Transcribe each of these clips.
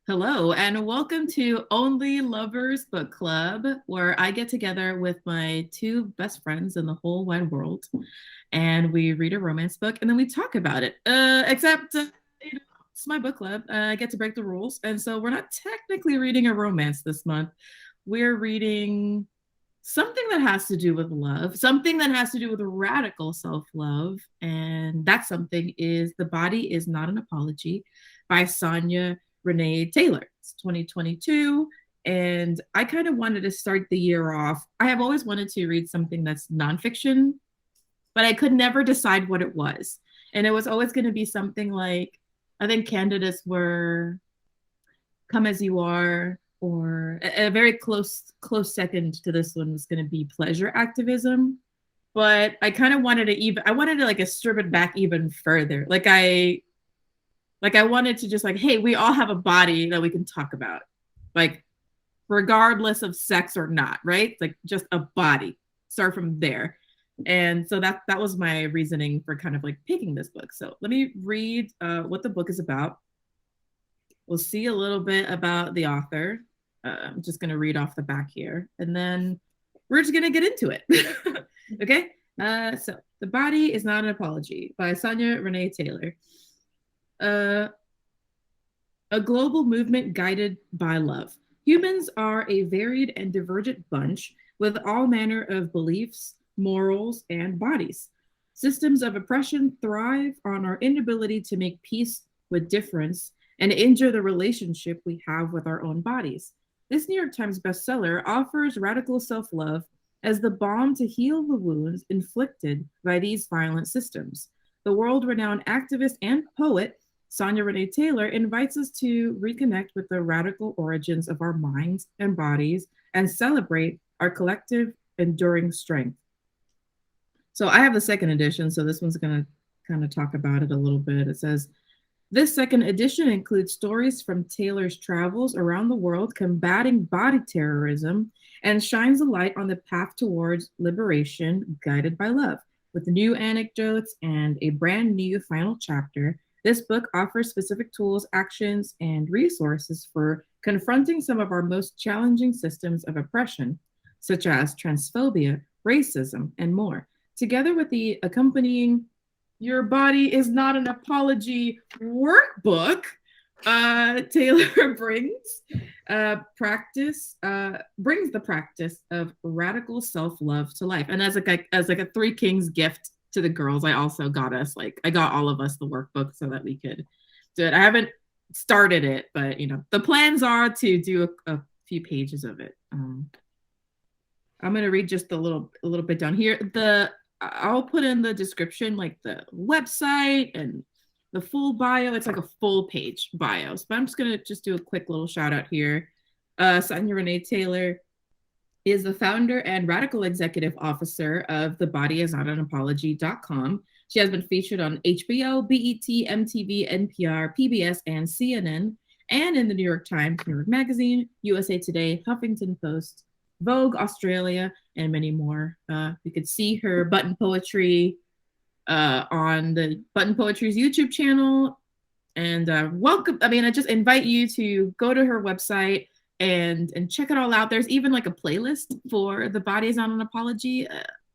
Hello, and welcome to Only Lovers Book Club, where I get together with my two best friends in the whole wide world, and we read a romance book, and then we talk about it. It's my book club. I get to break the rules, and so we're not technically reading a romance this month. We're reading something that has to do with love, something that has to do with radical self-love, and that something is The Body Is Not an Apology by Sonya Renee Taylor. It's 2022. And I kind of wanted to start the year off. I have always wanted to read something that's nonfiction, but I could never decide what it was. And it was always going to be something like, I think candidates were Come As You Are, or a very close second to this one was going to be pleasure activism. But I kind of wanted to like strip it back even further. I wanted to just like, hey, we all have a body that we can talk about, like regardless of sex or not, right? Like just a body. Start from there. And so that was my reasoning for kind of like picking this book. So let me read what the book is about. We'll see a little bit about the author. I'm just going to read off the back here, and then we're just going to get into it. Okay? So The Body Is Not an Apology by Sonya Renee Taylor. A global movement guided by love. Humans are a varied and divergent bunch with all manner of beliefs, morals, and bodies. Systems of oppression thrive on our inability to make peace with difference and injure the relationship we have with our own bodies. This New York Times bestseller offers radical self love as the balm to heal the wounds inflicted by these violent systems. The world renowned activist and poet Sonya Renee Taylor invites us to reconnect with the radical origins of our minds and bodies and celebrate our collective enduring strength. So I have the second edition, so this one's going to kind of talk about it a little bit. It says, this second edition includes stories from Taylor's travels around the world combating body terrorism and shines a light on the path towards liberation guided by love. With new anecdotes and a brand new final chapter, this book offers specific tools, actions, and resources for confronting some of our most challenging systems of oppression, such as transphobia, racism, and more. Together with the accompanying Your Body Is Not an Apology workbook, Taylor brings the practice of radical self-love to life. And as like a Three Kings gift to the girls, I also got all of us the workbook so that we could do it. I haven't started it, but the plans are to do a few pages of it. I'm gonna read just a little bit down here. I'll put in the description like the website and the full bio. It's like a full page bio. So I'm just gonna do a quick little shout out here. Sonya Renee Taylor is the founder and radical executive officer of thebodyisonatanapology.com. She has been featured on HBO, BET, MTV, NPR, PBS, and CNN, and in the New York Times, New York Magazine, USA Today, Huffington Post, Vogue Australia, and many more. You could see her button poetry on the Button Poetry's YouTube channel. And welcome. I mean, I just invite you to go to her website and check it all out. There's even like a playlist for The Body Is Not an Apology.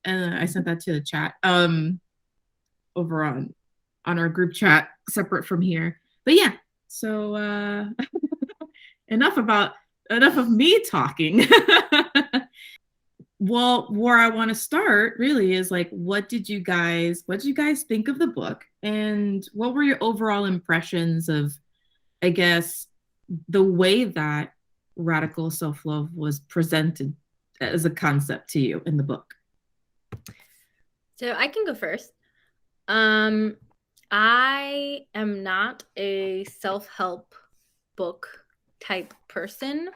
And I sent that to the chat over on our group chat separate from here. But yeah, so enough of me talking. Well, where I want to start really is like, what did you guys think of the book, and what were your overall impressions of, I guess, the way that radical self-love was presented as a concept to you in the book? So I can go first. I am not a self-help book type person.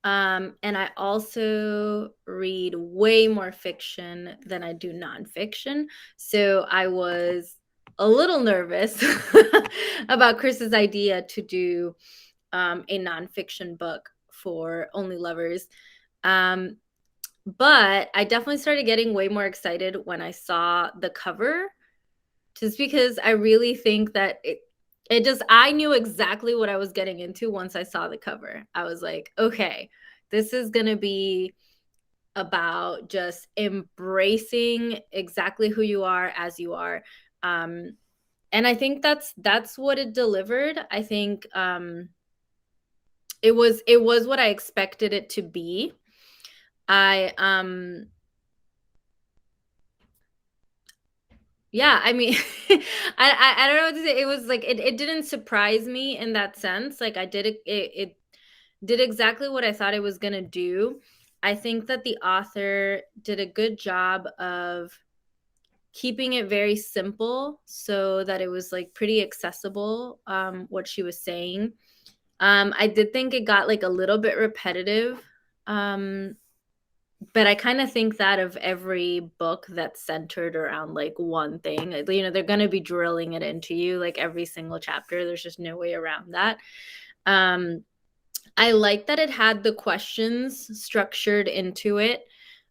And I also read way more fiction than I do nonfiction. So I was a little nervous about Chris's idea to do a nonfiction book for Only Lovers. But I definitely started getting way more excited when I saw the cover, just because I really think that I knew exactly what I was getting into once I saw the cover. I was like, okay, this is going to be about just embracing exactly who you are as you are. And I think that's what it delivered. I think it was what I expected it to be. I Yeah, I mean, I don't know what to say. It was like it didn't surprise me in that sense. Like I did it did exactly what I thought it was gonna do. I think that the author did a good job of keeping it very simple so that it was like pretty accessible, what she was saying. I did think it got like a little bit repetitive. Um, but I kind of think that of every book that's centered around like one thing, they're going to be drilling it into you like every single chapter. There's just no way around that. Um, I like that it had the questions structured into it,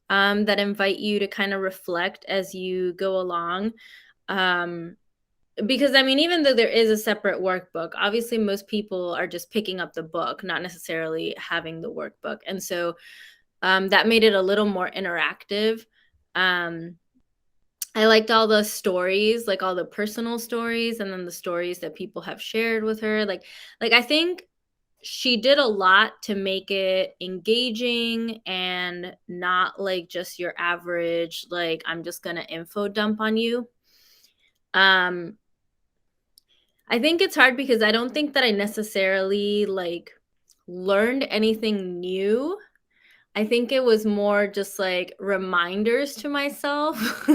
that invite you to kind of reflect as you go along. Um, because I mean, even though there is a separate workbook, obviously most people are just picking up the book, not necessarily having the workbook. And so that made it a little more interactive. Um, I liked all the stories, like all the personal stories, and then the stories that people have shared with her. Like I think she did a lot to make it engaging and not like just your average, like I'm just gonna info dump on you. Um, I think it's hard because I don't think that I necessarily like learned anything new. I think it was more just like reminders to myself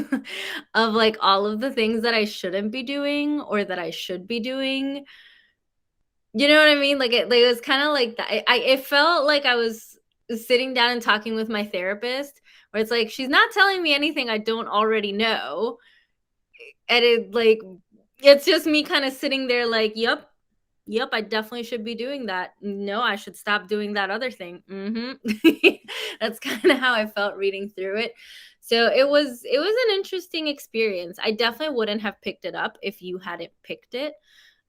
of like all of the things that I shouldn't be doing or that I should be doing. You know what I mean? It was kind of like that. It felt like I was sitting down and talking with my therapist, where it's like she's not telling me anything I don't already know, and it's just me kind of sitting there like, yep, I definitely should be doing that. No, I should stop doing that other thing. That's kind of how I felt reading through it. So it was an interesting experience. I definitely wouldn't have picked it up if you hadn't picked it.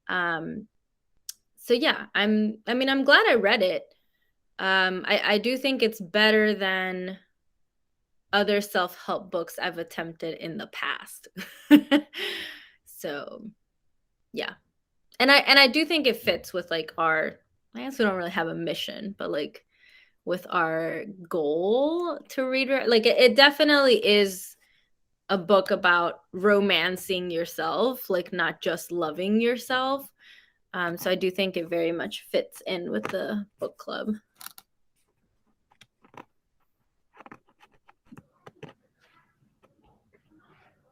Um, so yeah, I'm glad I read it. I do think it's better than other self-help books I've attempted in the past. So yeah. And I do think it fits with like our, I guess we don't really have a mission, but like with our goal to read, like it definitely is a book about romancing yourself, like not just loving yourself. So I do think it very much fits in with the book club.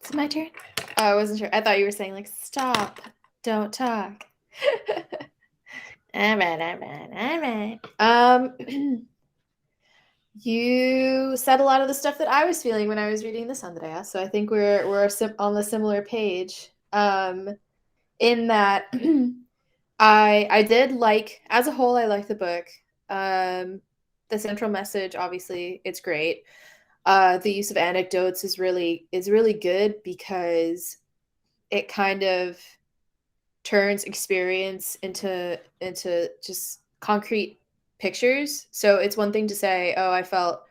It's my turn. Oh, I wasn't sure. I thought you were saying like stop, don't talk. All right. You said a lot of the stuff that I was feeling when I was reading this, Andrea. So I think we're on the similar page. In that, I did like, as a whole, I liked the book. The central message, obviously, it's great. The use of anecdotes is really good because it kind of turns experience into just concrete pictures. So it's one thing to say, "Oh, I felt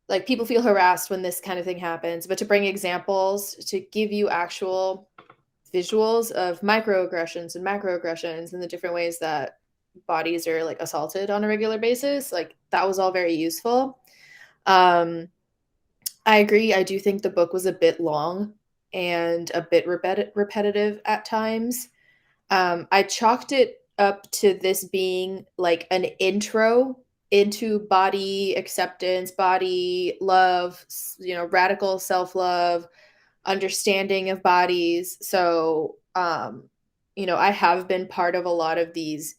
like people feel harassed when this kind of thing happens," but to bring examples, to give you actual visuals of microaggressions and macroaggressions and the different ways that bodies are like assaulted on a regular basis, like that was all very useful. I agree. I do think the book was a bit long and a bit repetitive at times. I chalked it up to this being like an intro into body acceptance, body love, radical self love, understanding of bodies. So, I have been part of a lot of these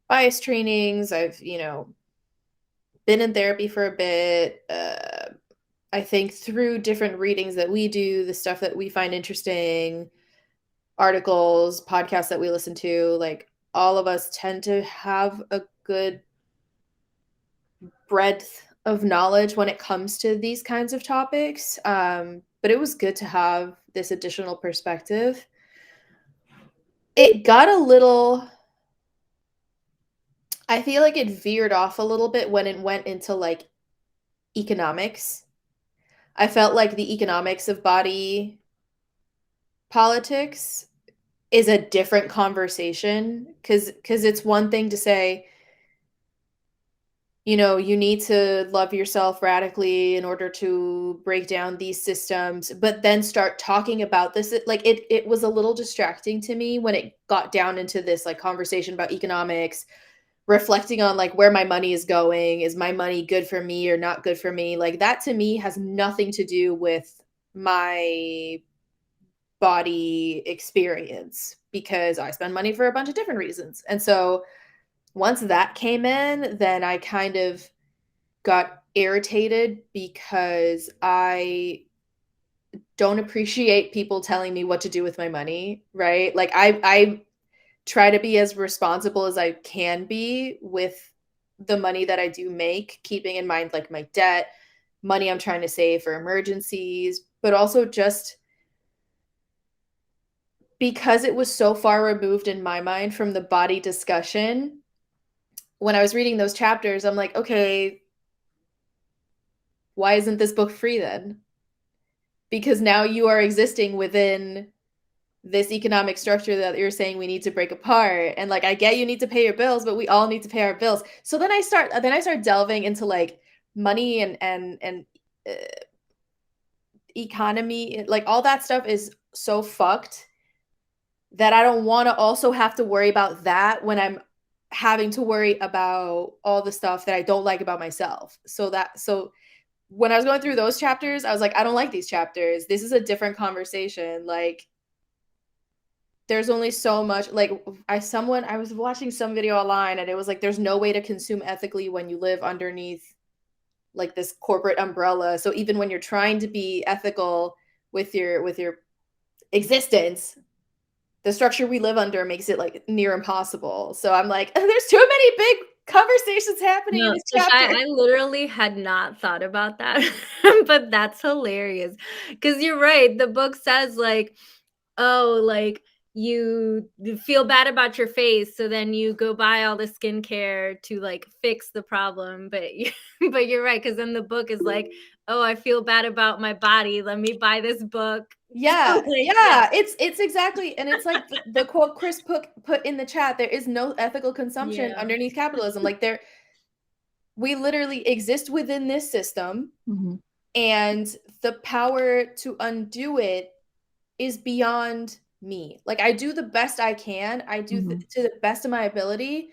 bias trainings. I've, been in therapy for a bit. I think through different readings that we do, the stuff that we find interesting, articles, podcasts that we listen to, like all of us tend to have a good breadth of knowledge when it comes to these kinds of topics. But it was good to have this additional perspective. it got a little, I feel like it veered off a little bit when it went into like economics. I felt like the economics of body politics is a different conversation because it's one thing to say, you know, you need to love yourself radically in order to break down these systems, but then start talking about this. Like it was a little distracting to me when it got down into this like conversation about economics, reflecting on like where my money is going. Is my money good for me or not good for me? Like that to me has nothing to do with my body experience because I spend money for a bunch of different reasons. And so once that came in, then I kind of got irritated because I don't appreciate people telling me what to do with my money, right? Like I try to be as responsible as I can be with the money that I do make, keeping in mind like my debt, money I'm trying to save for emergencies, but also just because it was so far removed in my mind from the body discussion. When I was reading those chapters, I'm like, okay, why isn't this book free then? Because now you are existing within this economic structure that you're saying we need to break apart. And like I get you need to pay your bills, but we all need to pay our bills. So then I start delving into like money and uh, economy, like all that stuff is so fucked that I don't want to also have to worry about that when I'm having to worry about all the stuff that I don't like about myself. So when I was going through those chapters, I was like, I don't like these chapters. This is a different conversation. Like there's only so much like I was watching some video online and it was like there's no way to consume ethically when you live underneath like this corporate umbrella. So even when you're trying to be ethical with your existence, the structure we live under makes it like near impossible. So I'm like, there's too many big conversations happening in No, this so chapter. I literally had not thought about that, but that's hilarious. Because you're right. The book says like, oh, like you feel bad about your face, so then you go buy all the skincare to like fix the problem. But but you're right, because then the book is like, oh, I feel bad about my body. Let me buy this book. So Yeah, like, yeah, yeah, it's exactly, and it's like the quote Chris put in the chat. There is no ethical consumption yeah. underneath capitalism. Like we literally exist within this system, Mhm. and the power to undo it is beyond me. Like I do the best I can. I do Mhm. to the best of my ability.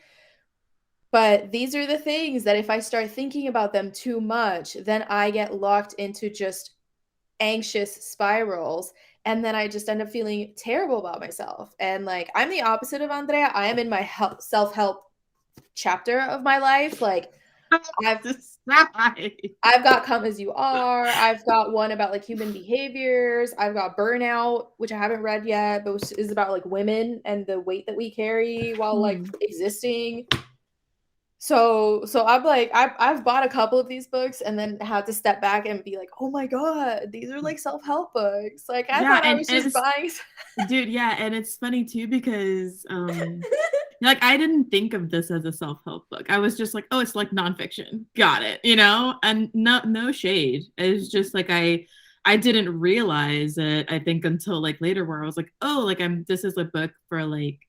But these are the things that if I start thinking about them too much, then I get locked into just anxious spirals. And then I just end up feeling terrible about myself. And like, I'm the opposite of Andrea. I am in my self help chapter of my life. Like, I've Decide. I've got Come As You Are. I've got one about like human behaviors. I've got Burnout, which I haven't read yet, but which is about like women and the weight that we carry while like Mhm. existing. So I'm like I've bought a couple of these books and then had to step back and be like, oh my god, these are like self-help books. Like I Yeah, thought I was and just it's buying. dude, yeah, and it's funny too because like I didn't think of this as a self-help book. I was just like, oh, it's like nonfiction. Got it, you know? And no shade. It's just like I didn't realize it, I think, until like later where I was like, oh, like this is a book for like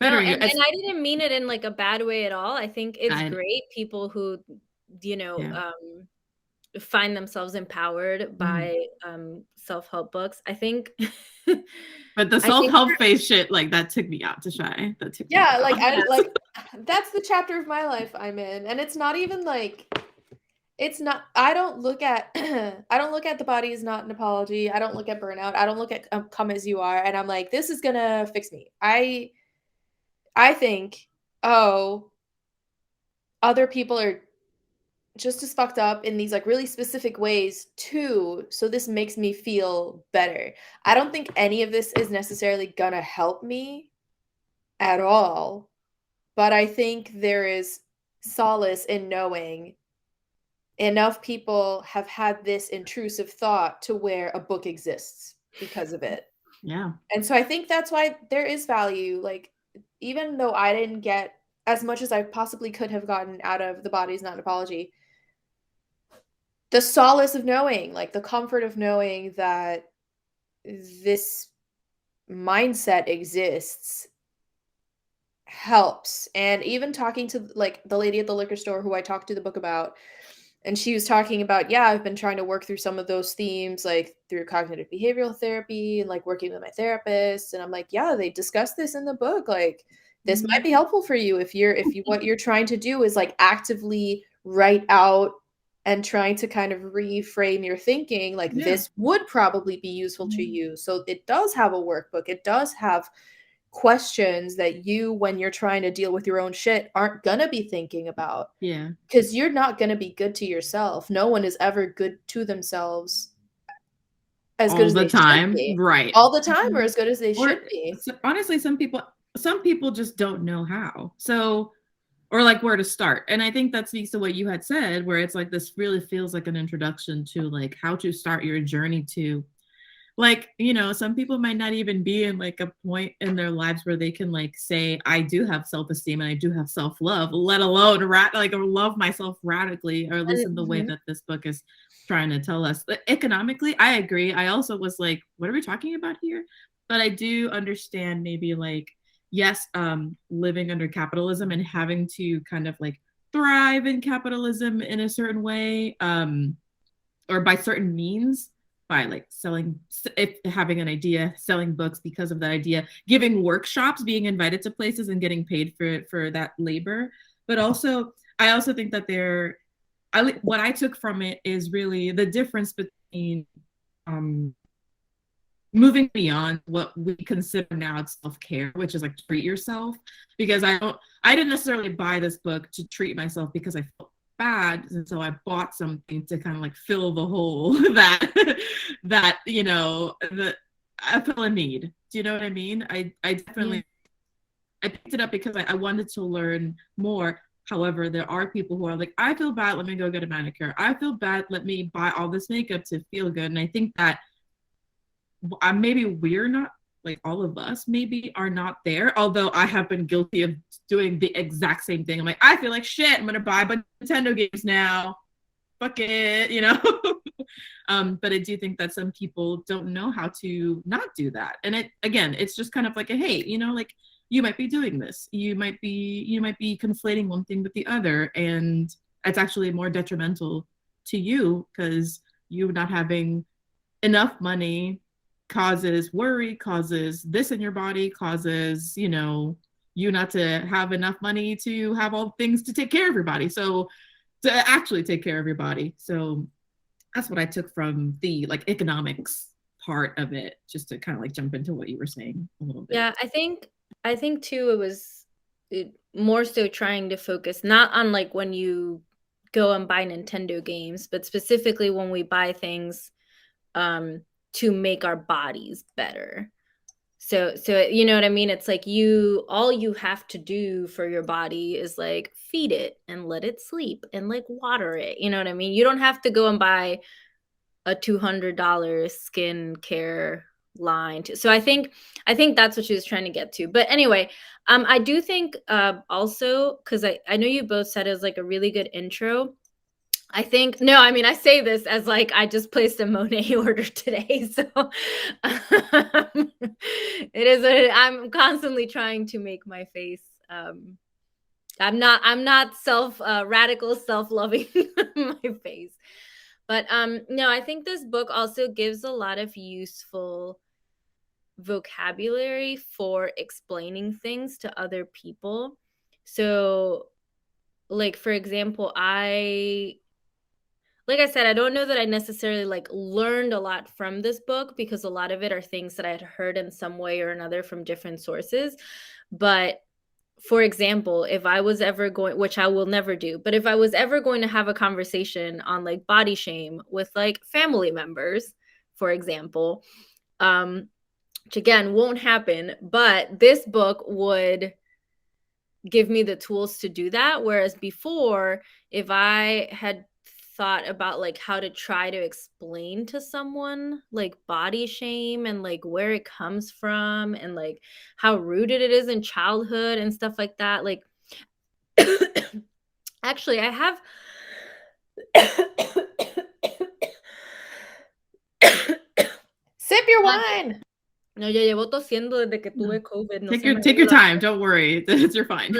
No, bettering it. and I didn't mean it in like a bad way at all. I think it's I great people who, you know, yeah. find themselves empowered Mhm. by self-help books. I think But the I think self-help phase shit, like that took me out to shy. That took me Yeah, like out. I like that's the chapter of my life I'm in. And it's not even like it's not I don't look at I don't look at The Body Is Not an Apology. I don't look at Burnout. I don't look at Come As You Are and I'm like this is going to fix me. I think, oh, other people are just as fucked up in these like really specific ways too, so this makes me feel better. I don't think any of this is necessarily gonna help me at all, but I think there is solace in knowing enough people have had this intrusive thought to where a book exists because of it. Yeah. And so I think that's why there is value. Like, even though I didn't get as much as I possibly could have gotten out of The Body's Not an Apology, the solace of knowing, like the comfort of knowing that this mindset exists helps. And even talking to like the lady at the liquor store who I talked to the book about, and she was talking about, yeah, I've been trying to work through some of those themes like through cognitive behavioral therapy and like working with my therapist. And I'm like, yeah, they discuss this in the book. Like, this might be helpful for you if you what you're trying to do is like actively write out and trying to kind of reframe your thinking. Like, Yeah. this would probably be useful to you. So it does have a workbook. It does have questions that you, when you're trying to deal with your own shit, aren't gonna be thinking about. Yeah. Because you're not gonna be good to yourself. No one is ever good to themselves as good All as the they should time. be. Right. All the time, or as good as they should Or be. honestly, some people just don't know how. So, or like where to start. And I think that speaks to what you had said, where it's like this really feels like an introduction to like how to start your journey to, like, you know, some people might not even be in like a point in their lives where they can like say, I do have self-esteem and I do have self-love, let alone like love myself radically, or at least in the way that this book is trying to tell us. Economically, I agree. I also was like, what are we talking about here? But I do understand maybe like, yes, living under capitalism and having to kind of like thrive in capitalism in a certain way, or by certain means, by like selling, if having an idea, selling books because of that idea, giving workshops, being invited to places and getting paid for that labor. But also, I also think that what I took from it is really the difference between um, moving beyond what we consider now self-care, which is like treat yourself. Because I didn't necessarily buy this book to treat myself because I felt bad, and so I bought something to kind of like fill the hole that you know, that I feel a need. Do you know what I mean? I definitely I picked it up because I wanted to learn more. However, there are people who are like, I feel bad, let me go get a manicure. I feel bad, let me buy all this makeup to feel good. And I think that maybe we're not, like all of us maybe are not there, although I have been guilty of doing the exact same thing. I'm like, I feel like shit, I'm gonna buy a bunch of Nintendo games now, fuck it, you know. But I do think that some people don't know how to not do that, and it's just kind of like a, hey, you know, like, you might be doing this, you might be conflating one thing with the other, and it's actually more detrimental to you because you not having enough money causes worry, causes this in your body, causes, you know, you not to have enough money to have all things to take care of your body. So to actually take care of your body. So that's what I took from the like economics part of it, just to kind of like jump into what you were saying a little bit. Yeah, I think too it was more so trying to focus not on like when you go and buy Nintendo games, but specifically when we buy things to make our bodies better. So you know what I mean? It's like all you have to do for your body is like feed it and let it sleep and like water it. You know what I mean? You don't have to go and buy a $200 skin care line. So I think that's what she was trying to get to. But anyway, I do think also, because I know you both said it was like a really good intro. I think, no, I mean, I say this as like I just placed a Monet order today. So I'm constantly trying to make my face. I'm not radical self-loving my face. But no, I think this book also gives a lot of useful vocabulary for explaining things to other people. So, like, for example, like I said, I don't know that I necessarily like learned a lot from this book because a lot of it are things that I had heard in some way or another from different sources. But for example, if I was ever going, which I will never do, but if I was ever going to have a conversation on like body shame with like family members, for example, which again won't happen, but this book would give me the tools to do that. Whereas before, if I had thought about like how to try to explain to someone like body shame and like where it comes from and like how rooted it is in childhood and stuff like that. Like actually, I have Sip your wine. no, ya llevo tosiendo desde que tuve COVID. No Take your time. Don't worry. You're fine.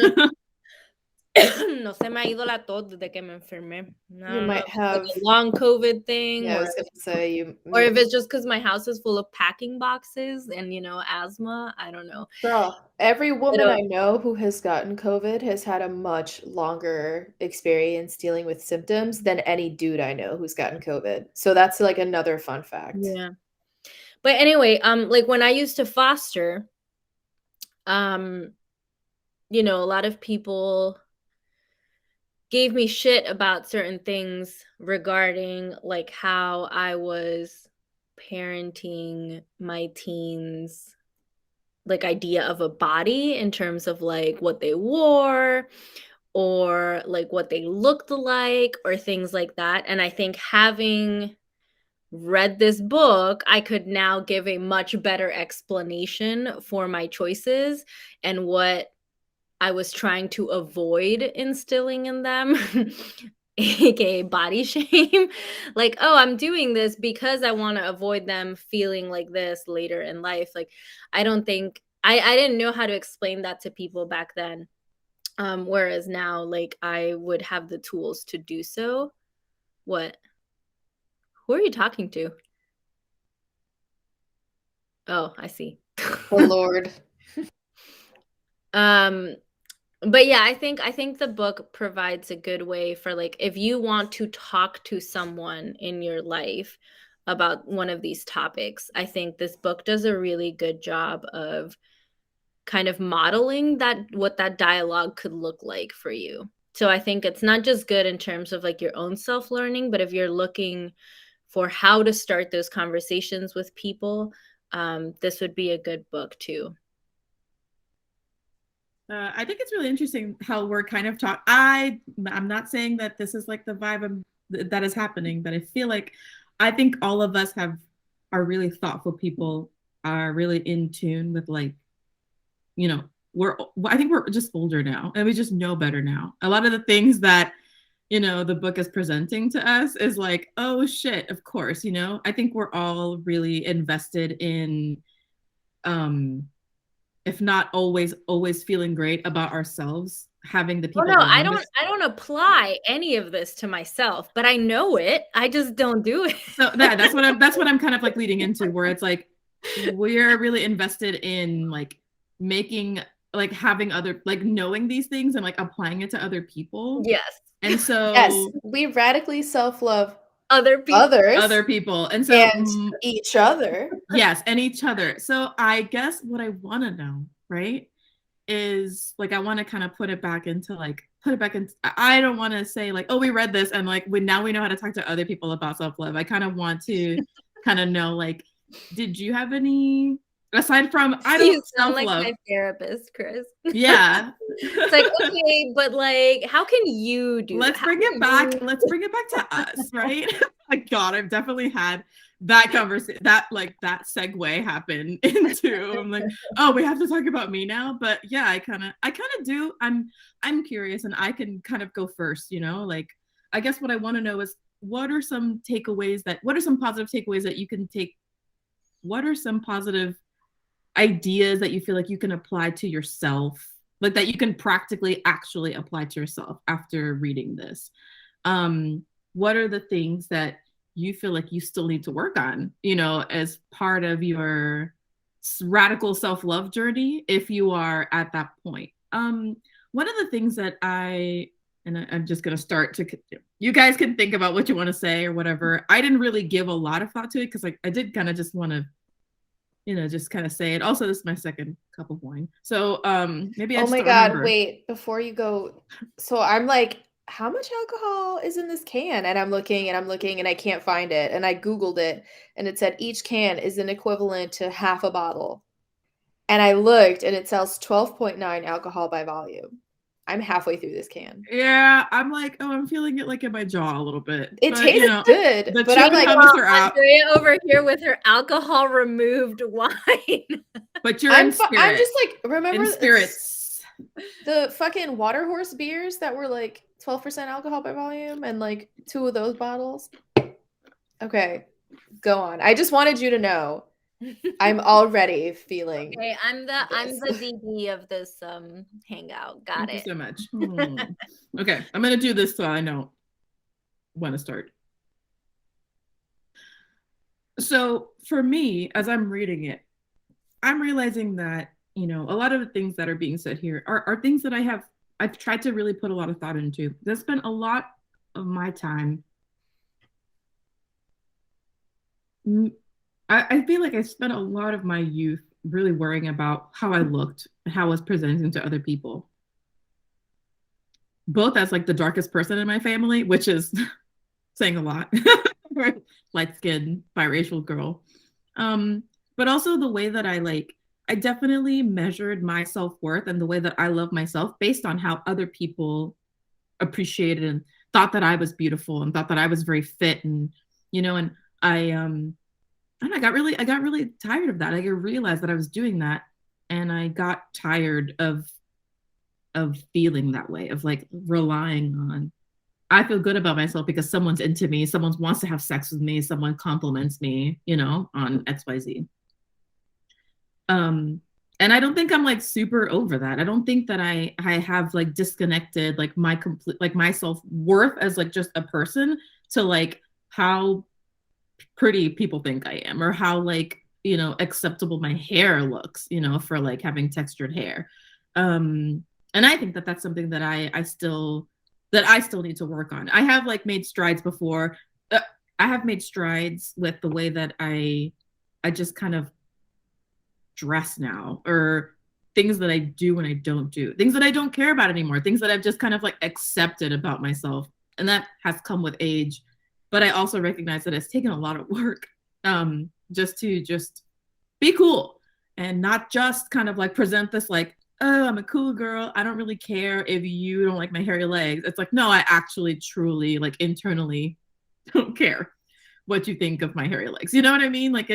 No se me ha ido la tos desde que me enfermé. You might have like a long COVID thing, Yeah, I was gonna say you. or if it's just because my house is full of packing boxes and asthma. I don't know. Girl, every woman I know who has gotten COVID has had a much longer experience dealing with symptoms than any dude I know who's gotten COVID. So that's like another fun fact. Yeah. But anyway, like when I used to foster, a lot of people gave me shit about certain things regarding like how I was parenting my teens like idea of a body in terms of like what they wore or like what they looked like or things like that. And I think having read this book, I could now give a much better explanation for my choices and what I was trying to avoid instilling in them, aka body shame. Like, oh, I'm doing this because I want to avoid them feeling like this later in life. Like, I don't think I didn't know how to explain that to people back then. Whereas now, like, I would have the tools to do so. What? Who are you talking to? Oh, I see. Oh Lord. But yeah, I think the book provides a good way for like if you want to talk to someone in your life about one of these topics, I think this book does a really good job of kind of modeling that what that dialogue could look like for you. So I think it's not just good in terms of like your own self-learning, but if you're looking for how to start those conversations with people, this would be a good book too. I think it's really interesting how we're kind of I'm not saying that this is like the vibe that is happening, but I feel like I think all of us are really thoughtful people, are really in tune with like, I think we're just older now and we just know better now. A lot of the things that the book is presenting to us is like, oh shit, of course, I think we're all really invested in if not always feeling great about ourselves, having the people I around us. don't apply any of this to myself, but I know it. I just don't do it. So that's what I'm kind of like leading into, where it's like we're really invested in like making like having other like knowing these things and like applying it to other people. Yes. And so yes, we radically self-love other people and so and each other. Yes, and each other. So I guess what I want to know, right, is like I want to kind of put it back into I don't want to say like, oh, we read this and like we know how to talk to other people about self-love. I kind of want to kind of know like, did you have any aside from I don't sound like my therapist, Chris. Yeah. It's like, okay, but like how can you do Let's bring it back to us, right? Like God, I've definitely had that conversation, that segue happen into I'm like, oh, we have to talk about me now. But yeah, I kind of do. I'm curious and I can kind of go first, like I guess what I want to know is what are some positive takeaways that you can take? What are some positive ideas that you feel like you can apply to yourself, like that you can practically actually apply to yourself after reading this? What are the things that you feel like you still need to work on, as part of your radical self-love journey, if you are at that point? One of the things that I'm just going to start to, you guys can think about what you want to say or whatever. I didn't really give a lot of thought to it because I did kind of just want to just kind of say it. Also, this is my second cup of wine. So maybe I Oh just my don't God, remember. wait, before you go. So I'm like, how much alcohol is in this can? And I'm looking and I can't find it. And I Googled it and it said each can is an equivalent to half a bottle. And I looked and it sells 12.9 alcohol by volume. I'm halfway through this can. Yeah, I'm like, oh, I'm feeling it like in my jaw a little bit. It But tastes good, the but I'm chewing like, hummus are out. Andrea over here with her alcohol removed wine. But you're in spirit. I'm just like, remember in spirits. The fucking water horse beers that were like 12% alcohol by volume and like 2 of those bottles? Okay, go on. I just wanted you to know I'm already feeling. Okay, I'm the DD of this hangout. Got Thank it. you so much. Okay, I'm gonna do this so I know when to start. So for me, as I'm reading it, I'm realizing that, a lot of the things that are being said here are things that I've tried to really put a lot of thought into. There's been a lot of my time. I feel like I spent a lot of my youth really worrying about how I looked and how I was presenting to other people. Both as like the darkest person in my family, which is saying a lot. Light-skinned biracial girl. But also the way that I definitely measured my self-worth and the way that I love myself based on how other people appreciated and thought that I was beautiful and thought that I was very fit, and and I got really tired of that. I realized that I was doing that, and I got tired of feeling that way, of like relying on, I feel good about myself because someone's into me, someone wants to have sex with me, someone compliments me, on XYZ. And I don't think I'm like super over that. I don't think that I have like disconnected like my complete, like my self-worth as like just a person to like how pretty people think I am, or how like, acceptable my hair looks, for like having textured hair. And I think that that's something that I still need to work on. I have like made strides before. I have made strides with the way that I just kind of dress now, or things that I do and I don't do, things that I don't care about anymore, things that I've just kind of like accepted about myself. And that has come with age. But I also recognize that it's taken a lot of work, just to be cool and not just kind of like present this like, oh, I'm a cool girl, I don't really care if you don't like my hairy legs. It's like, no, I actually truly like internally don't care what you think of my hairy legs. You know what I mean? Like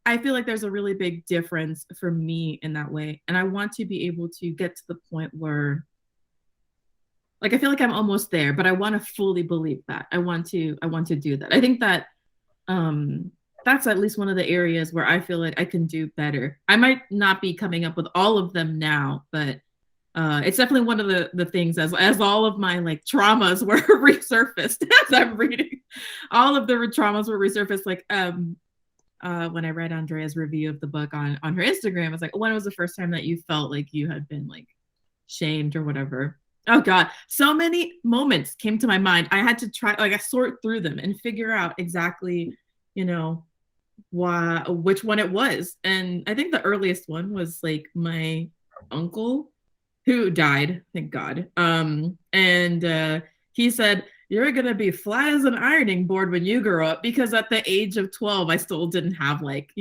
I feel like there's a really big difference for me in that way. And I want to be able to get to the point where like I feel like I'm almost there, but I want to fully believe that. I want to do that. I think that that's at least one of the areas where I feel like I can do better. I might not be coming up with all of them now, but it's definitely one of the things, as all of my like traumas were resurfaced as I'm reading. All of the traumas were resurfaced. Like when I read Andrea's review of the book on her Instagram, I was like, when was the first time that you felt like you had been like shamed or whatever? Oh God, so many moments came to my mind. I had to try, like I sort through them and figure out exactly, which one it was. And I think the earliest one was like my uncle who died, thank God. And he said, you're gonna be flat as an ironing board when you grow up, because at the age of 12, I still didn't have like,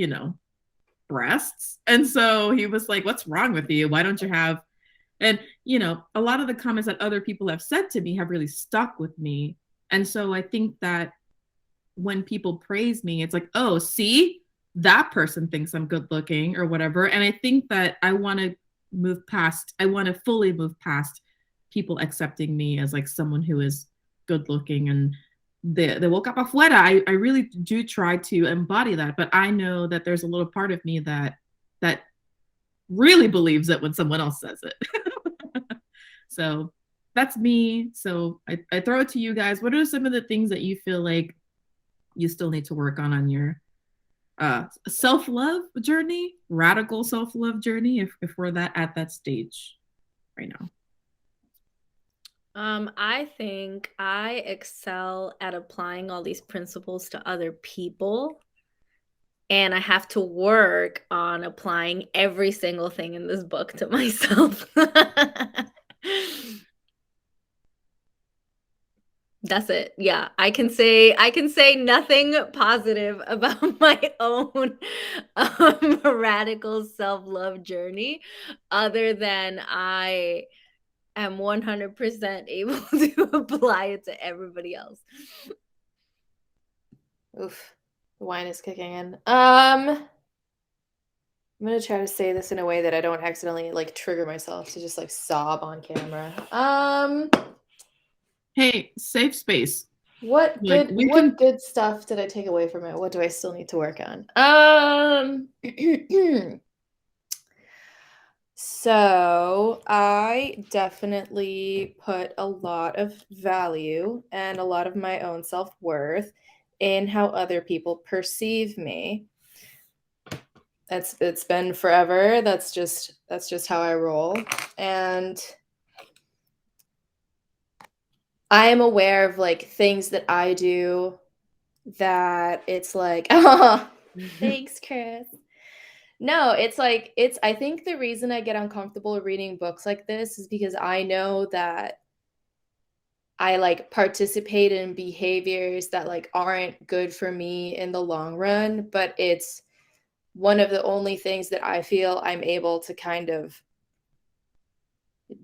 breasts. And so he was like, what's wrong with you? Why don't you have, and a lot of the comments that other people have said to me have really stuck with me. And so I think that when people praise me, it's like, oh, see, that person thinks I'm good looking or whatever. And I think that I want to fully move past people accepting me as like someone who is good looking and de boca pa afuera. I really do try to embody that, but I know that there's a little part of me that really believes it when someone else says it. So that's me. So I throw it to you guys. What are some of the things that you feel like you still need to work on your self-love journey, radical self-love journey, if we're at that stage right now? I think I excel at applying all these principles to other people, and I have to work on applying every single thing in this book to myself. That's it. Yeah, I can say nothing positive about my own radical self-love journey, other than I am 100% able to apply it to everybody else. Oof, the wine is kicking in. I'm gonna try to say this in a way that I don't accidentally like trigger myself to just like sob on camera. Hey, safe space. What Like good we what can. good stuff did I take away from it? What do I still need to work on? So I definitely put a lot of value and a lot of my own self-worth in how other people perceive me. It's been forever. That's just how I roll. And I am aware of like things that I do that it's like, oh, thanks, Chris. No, it's like I think the reason I get uncomfortable reading books like this is because I know that I like participate in behaviors that like aren't good for me in the long run, but it's one of the only things that I feel I'm able to kind of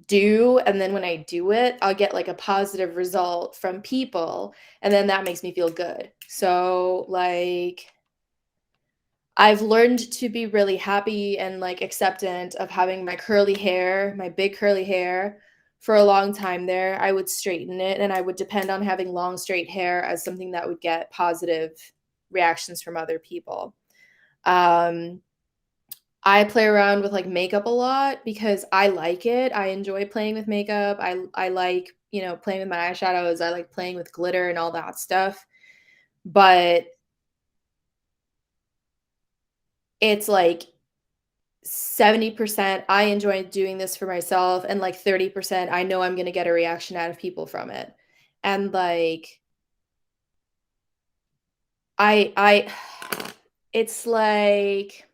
do, and then when I do it, I'll get like a positive result from people, and then that makes me feel good. So like I've learned to be really happy and like acceptant of having my curly hair, my big curly hair. For a long time there, I would straighten it and I would depend on having long straight hair as something that would get positive reactions from other people. Um, I play around with like makeup a lot because I like it. I enjoy playing with makeup. I like, playing with my eyeshadows. I like playing with glitter and all that stuff. But it's like 70% I enjoy doing this for myself and like 30% I know I'm going to get a reaction out of people from it. And like I it's like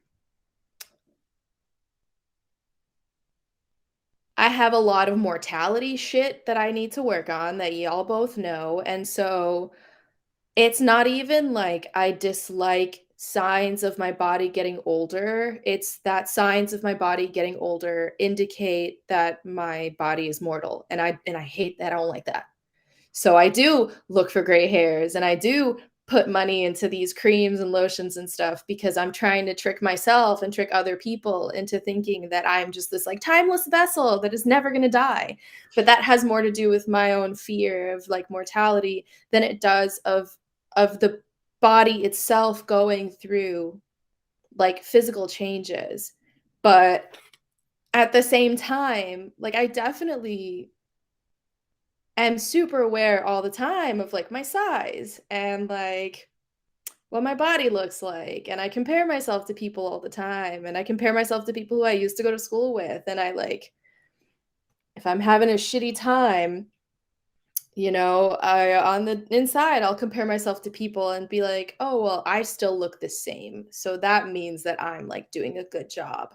I have a lot of mortality shit that I need to work on that y'all both know. And so it's not even like I dislike signs of my body getting older. It's that signs of my body getting older indicate that my body is mortal. And I hate that. I don't like that. So I do look for gray hairs and I do put money into these creams and lotions and stuff because I'm trying to trick myself and trick other people into thinking that I'm just this like timeless vessel that is never going to die. But that has more to do with my own fear of like mortality than it does of the body itself going through like physical changes. But at the same time, like I definitely am super aware all the time of like my size and like what my body looks like, and I compare myself to people all the time, and I compare myself to people who I used to go to school with, and I like if I'm having a shitty time, I on the inside I'll compare myself to people and be like, oh well, I still look the same, so that means that I'm like doing a good job.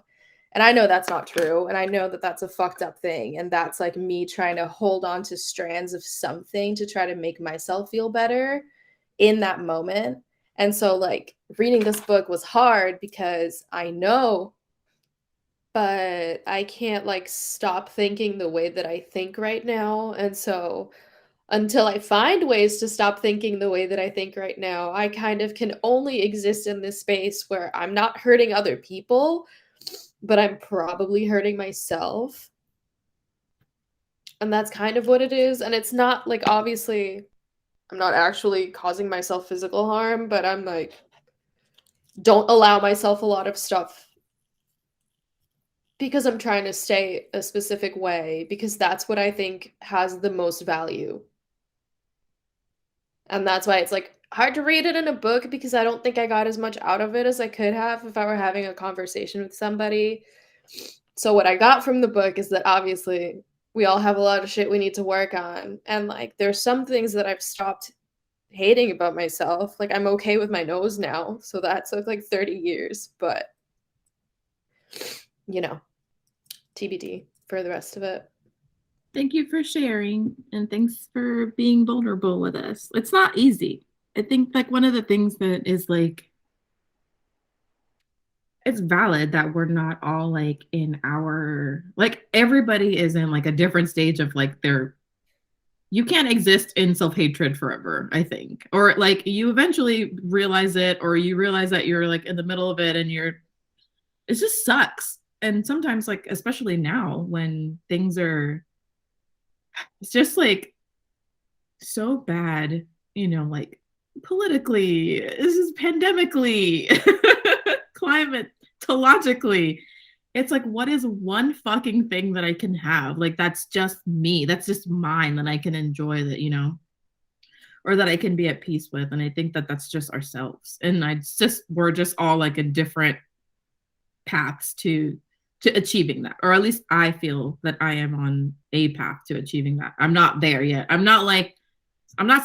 And I know that's not true, and I know that that's a fucked up thing, and that's like me trying to hold on to strands of something to try to make myself feel better in that moment. And so like reading this book was hard because I know, but I can't like stop thinking the way that I think right now. And so until I find ways to stop thinking the way that I think right now, I kind of can only exist in this space where I'm not hurting other people, but I'm probably hurting myself. And that's kind of what it is. And it's not like, obviously, I'm not actually causing myself physical harm, but I'm like, don't allow myself a lot of stuff because I'm trying to stay a specific way because that's what I think has the most value. And that's why it's like hard to read it in a book because I don't think I got as much out of it as I could have if I were having a conversation with somebody. So what I got from the book is that obviously we all have a lot of shit we need to work on. And like there's some things that I've stopped hating about myself. Like I'm okay with my nose now. So that took like 30 years, but you know, TBD for the rest of it. Thank you for sharing and thanks for being vulnerable with us. It's not easy. I think like one of the things that is like it's valid that we're not all like in our, like everybody is in like a different stage of like their, you can't exist in self-hatred forever, I think. Or like you eventually realize it, or you realize that you're like in the middle of it and it just sucks. And sometimes like, especially now when things are, it's just like so bad, you know, like politically, this is pandemically, climatologically. It's like, what is one fucking thing that I can have? Like, that's just me. That's just mine that I can enjoy, that, you know, or that I can be at peace with. And I think that that's just ourselves. And we're just all like in different paths to achieving that. Or at least I feel that I am on a path to achieving that. I'm not there yet. I'm not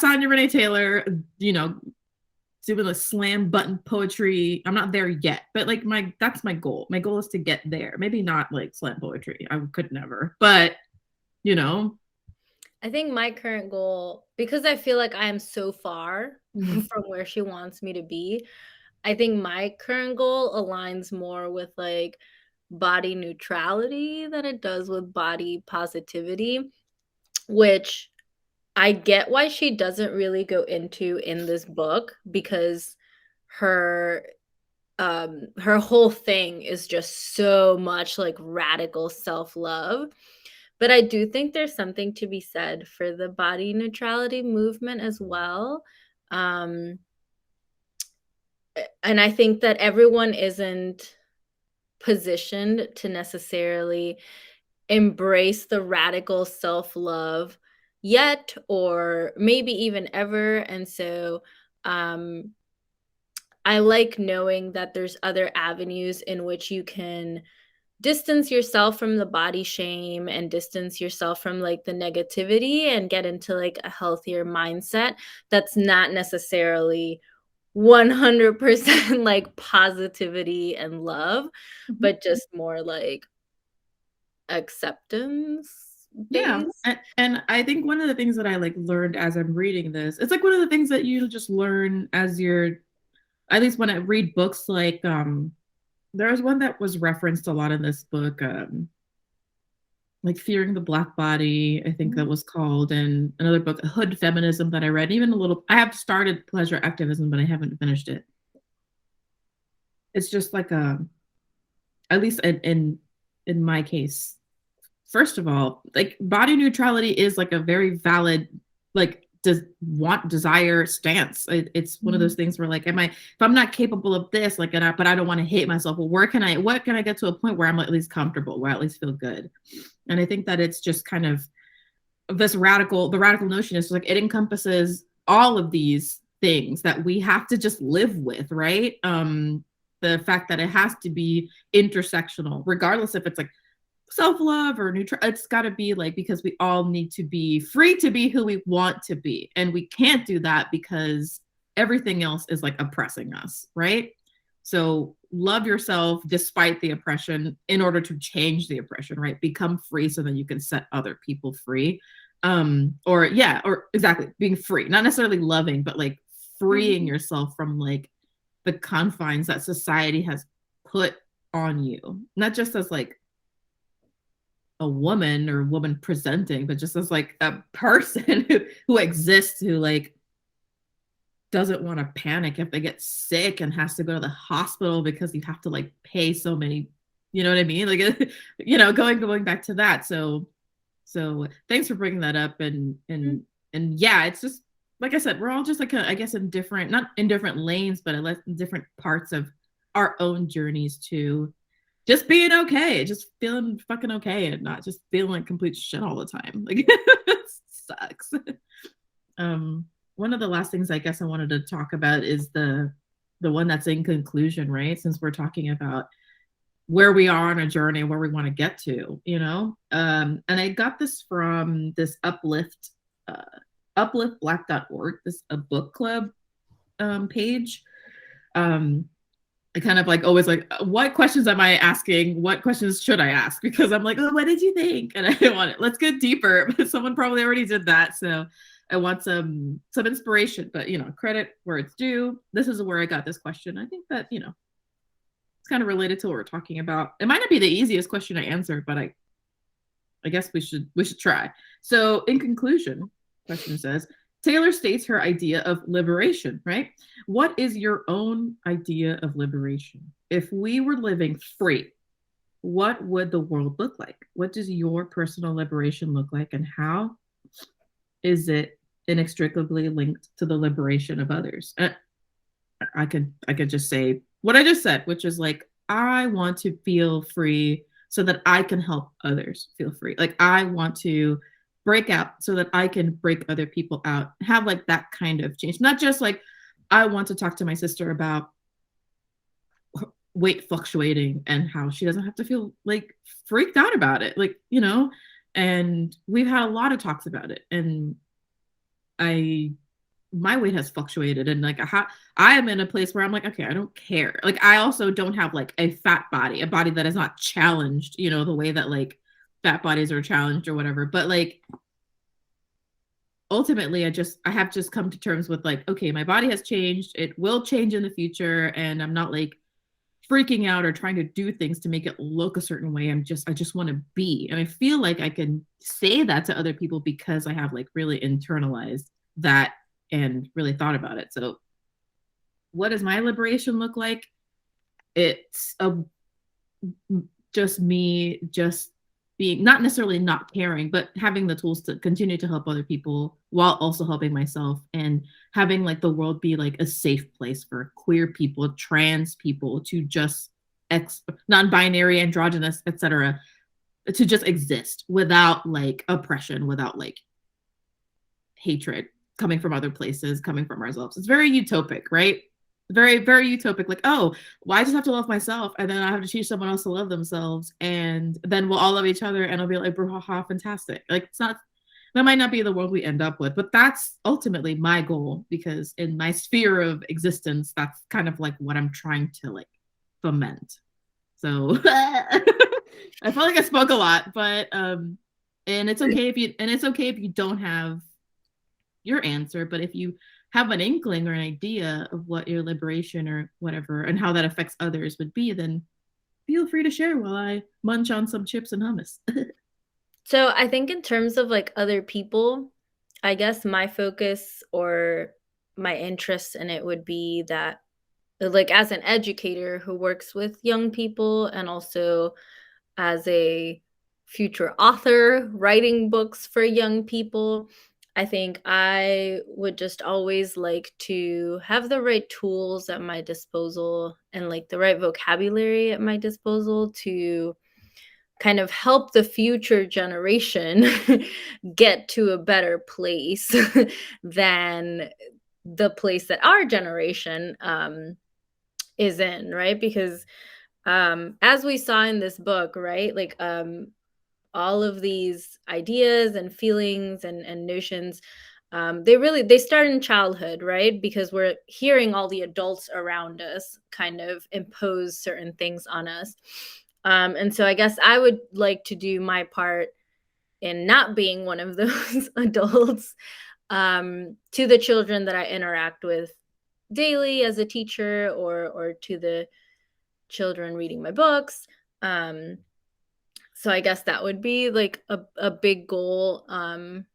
Sonya Renee Taylor, you know, doing the slam button poetry. I'm not there yet, but like that's my goal. My goal is to get there. Maybe not like slam poetry. I could never, but you know. I think my current goal, because I feel like I am so far from where she wants me to be, I think my current goal aligns more with like body neutrality than it does with body positivity, which I get why she doesn't really go into in this book, because her her whole thing is just so much like radical self-love. But I do think there's something to be said for the body neutrality movement as well. And I think that everyone isn't positioned to necessarily embrace the radical self-love yet, or maybe even ever. And so I like knowing that there's other avenues in which you can distance yourself from the body shame and distance yourself from like the negativity and get into like a healthier mindset that's not necessarily 100% like positivity and love, but just more like acceptance based. Yeah. And I think one of the things that I like learned as I'm reading this, it's like one of the things that you just learn as you're, at least when I read books, like there was one that was referenced a lot in this book, like Fearing the Black Body, I think that was called, and another book, Hood Feminism, that I read. Even a little, I have started Pleasure Activism, but I haven't finished it. It's just like at least in my case, first of all, like body neutrality is like a very valid, like desire stance. It's one of those things where like, if I'm not capable of this, like, but I don't want to hate myself. Well, what can I get to a point where I'm at least comfortable, where I at least feel good? And I think that it's just kind of the radical notion is like, it encompasses all of these things that we have to just live with, right? The fact that it has to be intersectional, regardless if it's like self-love or neutral. It's got to be like, because we all need to be free to be who we want to be, and we can't do that because everything else is like oppressing us, right? So love yourself despite the oppression in order to change the oppression, right? Become free so that you can set other people free. Or exactly, being free, not necessarily loving, but like freeing yourself from like the confines that society has put on you, not just as like a woman or woman presenting, but just as like a person who exists, who like doesn't want to panic if they get sick and has to go to the hospital because you have to like pay so many, you know what I mean? Like, you know, going back to that. So thanks for bringing that up. And yeah, it's just, like I said, we're all just like, I guess in different, not in different lanes, but in different parts of our own journeys to just being okay, just feeling fucking okay, and not just feeling like complete shit all the time. Like, it sucks. One of the last things I guess I wanted to talk about is the one that's in conclusion, right? Since we're talking about where we are on a journey, where we want to get to, you know? And I got this from this upliftblack.org, this a book club page. I kind of like always like, what questions am I asking? What questions should I ask? Because I'm like, oh, what did you think? And I want it. Let's go deeper. But someone probably already did that. So I want some inspiration, but you know, credit where it's due. This is where I got this question. I think that, you know, it's kind of related to what we're talking about. It might not be the easiest question to answer, but I guess we should try. So, in conclusion, question says, Taylor states her idea of liberation, right? What is your own idea of liberation? If we were living free, what would the world look like? What does your personal liberation look like, and how is it inextricably linked to the liberation of others? I could just say what I just said, which is like I want to feel free so that I can help others feel free. Like I want to break out so that I can break other people out. Have like that kind of change. Not just like I want to talk to my sister about weight fluctuating and how she doesn't have to feel like freaked out about it. Like, you know, and we've had a lot of talks about it. And I my weight has fluctuated and like I am in a place where I'm like, okay, I don't care. Like I also don't have like a fat body, a body that is not challenged, you know, the way that like fat bodies are challenged or whatever. But like ultimately I have just come to terms with like, okay, my body has changed. It will change in the future. And I'm not like freaking out or trying to do things to make it look a certain way. I just want to be. And I feel like I can say that to other people because I have like really internalized that and really thought about it. So what does my liberation look like? It's just me just being not necessarily not caring, but having the tools to continue to help other people while also helping myself and having like the world be like a safe place for queer people, trans people to just non-binary, androgynous, etc., to just exist without like oppression, without like hatred coming from other places, coming from ourselves. It's very utopic, right? Very, very utopic. Like, oh, well, I just have to love myself, and then I have to teach someone else to love themselves, and then we'll all love each other, and it'll be like, brouhaha, fantastic. Like, it's not. That might not be the world we end up with, but that's ultimately my goal because in my sphere of existence, that's kind of like what I'm trying to like foment. So I felt like I spoke a lot, but and it's okay if you don't have your answer, but if you have an inkling or an idea of what your liberation or whatever and how that affects others would be, then feel free to share while I munch on some chips and hummus. So I think in terms of like other people, I guess my focus or my interest in it would be that like as an educator who works with young people and also as a future author writing books for young people, I think I would just always like to have the right tools at my disposal and like the right vocabulary at my disposal to kind of help the future generation get to a better place than the place that our generation is in, right? Because as we saw in this book, right, like all of these ideas and feelings and notions, they start in childhood, right? Because we're hearing all the adults around us kind of impose certain things on us. And so I guess I would like to do my part in not being one of those adults to the children that I interact with daily as a teacher or to the children reading my books. So I guess that would be like a big goal and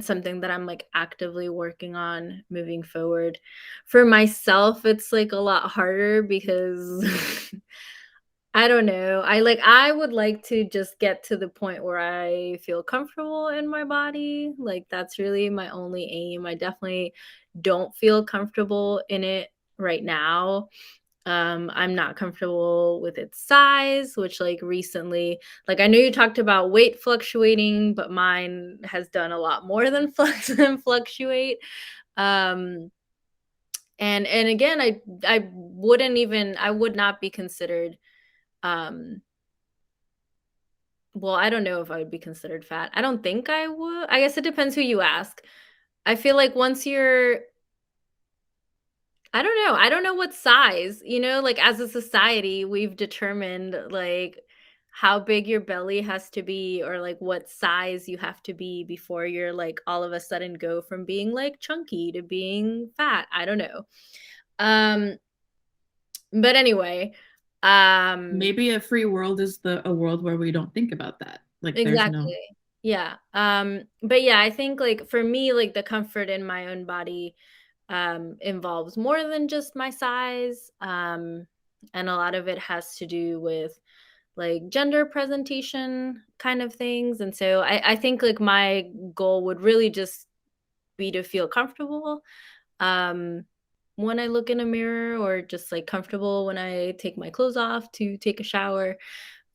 something that I'm like actively working on moving forward. For myself, it's like a lot harder because I don't know. I would like to just get to the point where I feel comfortable in my body. Like that's really my only aim. I definitely don't feel comfortable in it right now. I'm not comfortable with its size, which like recently, like I know you talked about weight fluctuating, but mine has done a lot more than fluctuate. Um, and again, I would not be considered well, I don't know if I would be considered fat. I don't think I would. I guess it depends who you ask. I feel like once you're I don't know. I don't know what size, like as a society, we've determined like how big your belly has to be or like what size you have to be before you're like all of a sudden go from being like chunky to being fat. I don't know. But anyway, Maybe a free world is a world where we don't think about that. Like there's no. Exactly. Yeah. But yeah, I think like for me, like the comfort in my own body involves more than just my size. And a lot of it has to do with like gender presentation kind of things. And so I think like my goal would really just be to feel comfortable when I look in a mirror, or just like comfortable when I take my clothes off to take a shower.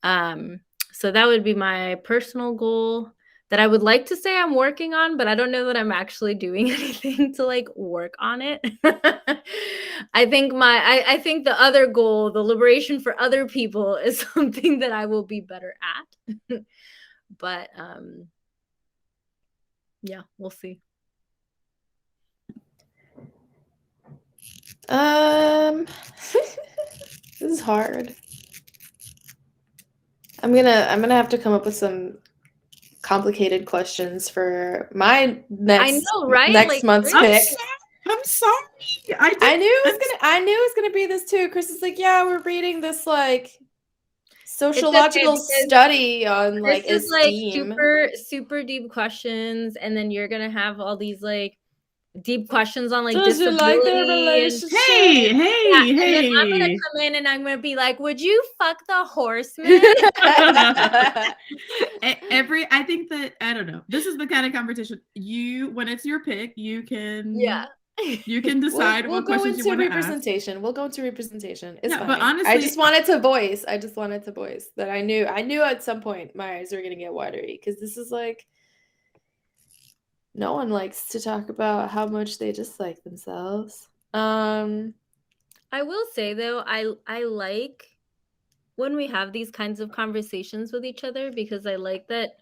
Um, so that would be my personal goal that I would like to say I'm working on, but I don't know that I'm actually doing anything to like work on it. I think the other goal, the liberation for other people, is something that I will be better at. But yeah, we'll see. This is hard. I'm gonna have to come up with some complicated questions for my next month's pick. I'm sorry. I knew it was gonna be this too. Chris is like, yeah, we're reading this like sociological study on like this is esteem. like super deep questions, and then you're gonna have all these like deep questions on like Does disability. You like their relationship? Hey. And then I'm gonna come in and I'm gonna be like, would you fuck the horseman? I think that, I don't know. This is the kind of competition when it's your pick, you can decide we'll what questions you want to ask. We'll go into representation. It's fine. But honestly, I just wanted to voice that I knew at some point my eyes were gonna get watery, because this is like, no one likes to talk about how much they dislike themselves. I will say though, I like when we have these kinds of conversations with each other, because I like that.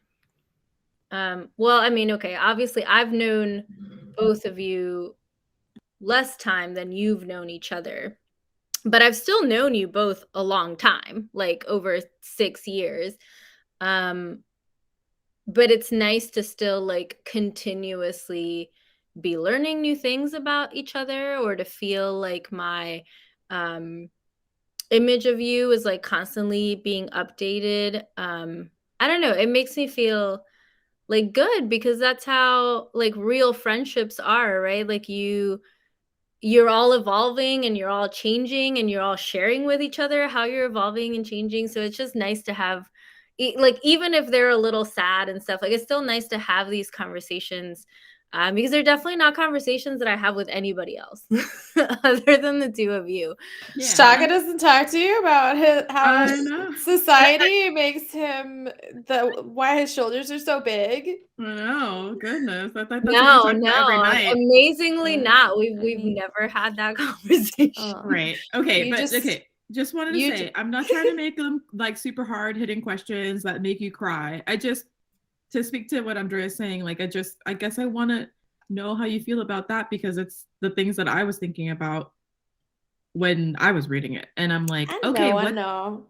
Well, I mean, okay, obviously I've known both of you less time than you've known each other, but I've still known you both a long time, like over 6 years. But it's nice to still like continuously be learning new things about each other, or to feel like my image of you is like constantly being updated. I don't know, it makes me feel like good, because that's how like real friendships are, right? Like you're all evolving and you're all changing and you're all sharing with each other how you're evolving and changing. So it's just nice to have, like, even if they're a little sad and stuff, like it's still nice to have these conversations, because they're definitely not conversations that I have with anybody else other than the two of you. Yeah. Shaka doesn't talk to you about how society makes him why his shoulders are so big. I know, goodness. I thought that's no, every night. Amazingly not. We've never had that conversation. Right. Okay, just wanted to say, I'm not trying to make them like super hard hitting questions that make you cry. To speak to what Andrea's saying, like I guess I want to know how you feel about that, because it's the things that I was thinking about when I was reading it, and I'm like, I know.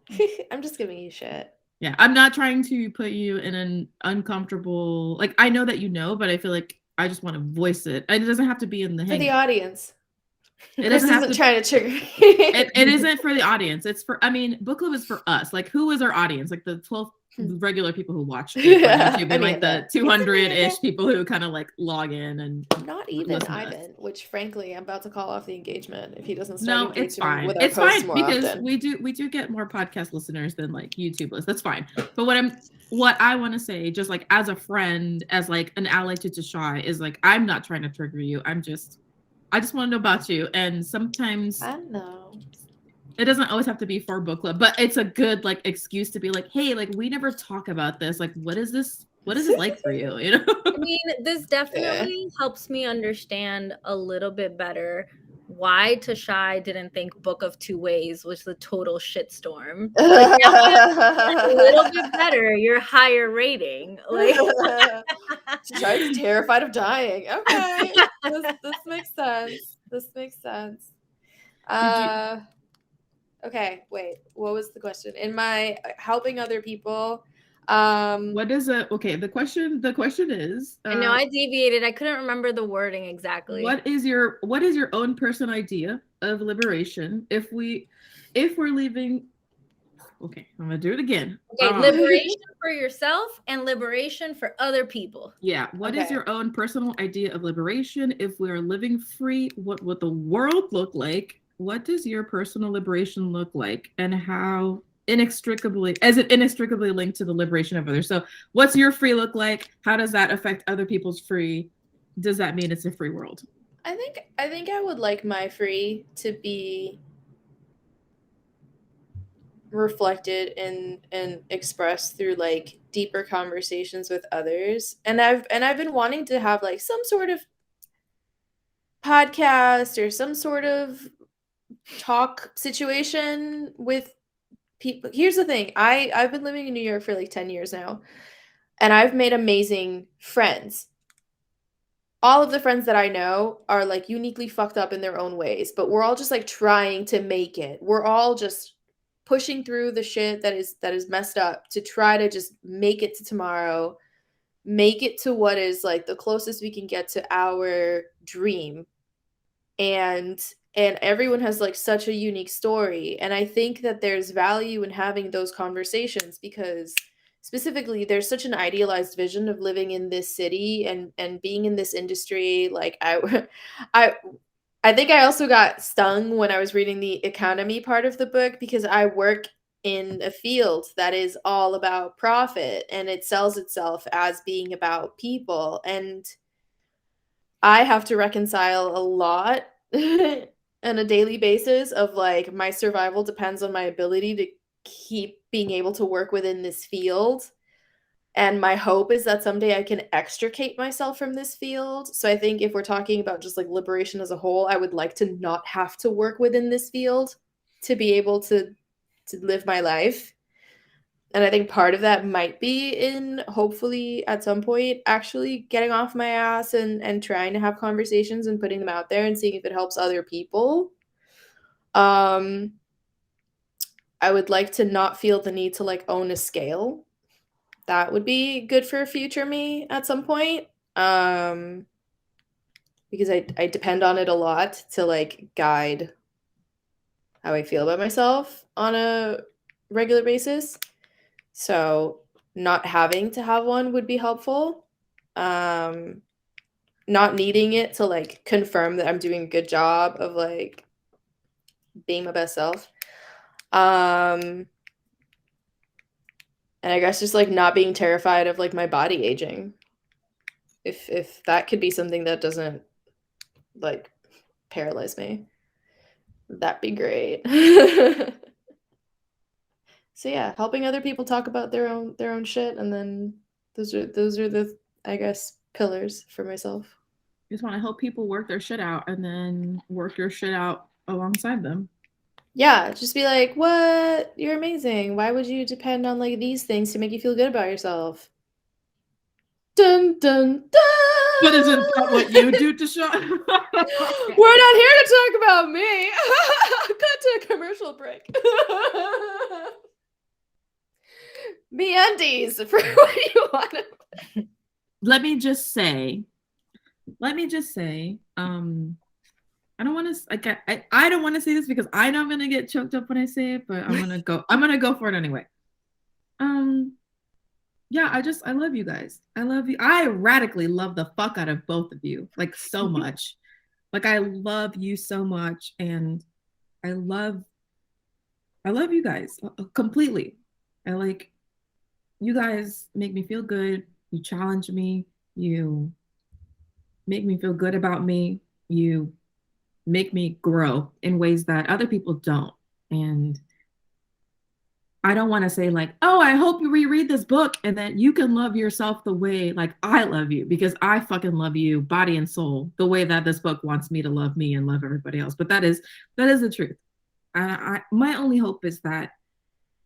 I'm just giving you shit. Yeah, I'm not trying to put you in an uncomfortable, like, I know that you know, but I feel like I just want to voice it. It doesn't have to be in the for the audience. It doesn't have to try to trigger. it isn't for the audience. It's for, I mean, book club is for us. Like, who is our audience? Like the 12 regular people who watch it on YouTube, and like the 200-ish people who kind of like log in, and not even Ivan, which frankly I'm about to call off the engagement if he doesn't start it's fine. With our it's fine because often. we do get more podcast listeners than like YouTube lists. That's fine. But what I want to say, just like as a friend, as like an ally to Tashai, is like, I'm not trying to trigger you. I just want to know about you. And sometimes I know it doesn't always have to be for book club, but it's a good like excuse to be like, hey, like we never talk about this. Like, what is this like for you? You know? I mean, this definitely helps me understand a little bit better why Tashai didn't think Book of Two Ways was the total shitstorm. Like, a little bit better, your higher rating. Like, Tashai's terrified of dying. Okay, this makes sense. Okay, wait. What was the question? In my helping other people, what is it? Okay, the question is, I know I deviated. I couldn't remember the wording exactly. What is your own personal idea of liberation if we're leaving Okay, I'm gonna do it again. Okay, liberation for yourself and liberation for other people. Yeah. What is your own personal idea of liberation? If we are living free, what would the world look like? What does your personal liberation look like? And how inextricably linked to the liberation of others? So what's your free look like? How does that affect other people's free? Does that mean it's a free world? I think I would like my free to be reflected and expressed through like deeper conversations with others. And I've been wanting to have like some sort of podcast or some sort of talk situation with people. Here's the thing. I've been living in New York for like 10 years now, and I've made amazing friends. All of the friends that I know are like uniquely fucked up in their own ways, but we're all just like trying to make it. We're all just pushing through the shit that is messed up to try to just make it to tomorrow, make it to what is like the closest we can get to our dream. And everyone has like such a unique story, and I think that there's value in having those conversations because specifically there's such an idealized vision of living in this city and being in this industry. Like I I think I also got stung when I was reading the economy part of the book because I work in a field that is all about profit and it sells itself as being about people, and I have to reconcile a lot on a daily basis of like my survival depends on my ability to keep being able to work within this field. And my hope is that someday I can extricate myself from this field. So I think if we're talking about just like liberation as a whole, I would like to not have to work within this field to be able to live my life. And I think part of that might be in hopefully at some point actually getting off my ass and trying to have conversations and putting them out there and seeing if it helps other people. I would like to not feel the need to like own a scale. That would be good for future me at some point. Because I depend on it a lot to like guide how I feel about myself on a regular basis. So not having to have one would be helpful. Not needing it to like confirm that I'm doing a good job of like being my best self. And I guess just like not being terrified of like my body aging. If that could be something that doesn't like paralyze me, that'd be great. So yeah, helping other people talk about their own shit, and then those are the, I guess, pillars for myself. You just want to help people work their shit out and then work your shit out alongside them. Yeah, just be like, what? You're amazing. Why would you depend on like these things to make you feel good about yourself? Dun dun dun. But isn't that what you do to show? We're not here to talk about me. Cut to a commercial break. Me undies for what you want to. Let me just say, I don't want to like I don't want to say this because I know I'm gonna get choked up when I say it, but I'm gonna go for it anyway. Yeah, I love you guys. I love you. I radically love the fuck out of both of you, like so much. Like I love you so much, and I love you guys completely. I like you guys make me feel good. You challenge me. You make me feel good about me. You make me grow in ways that other people don't. And I don't want to say like, oh, I hope you reread this book and that you can love yourself the way like I love you, because I fucking love you body and soul the way that this book wants me to love me and love everybody else. But that is the truth. My only hope is that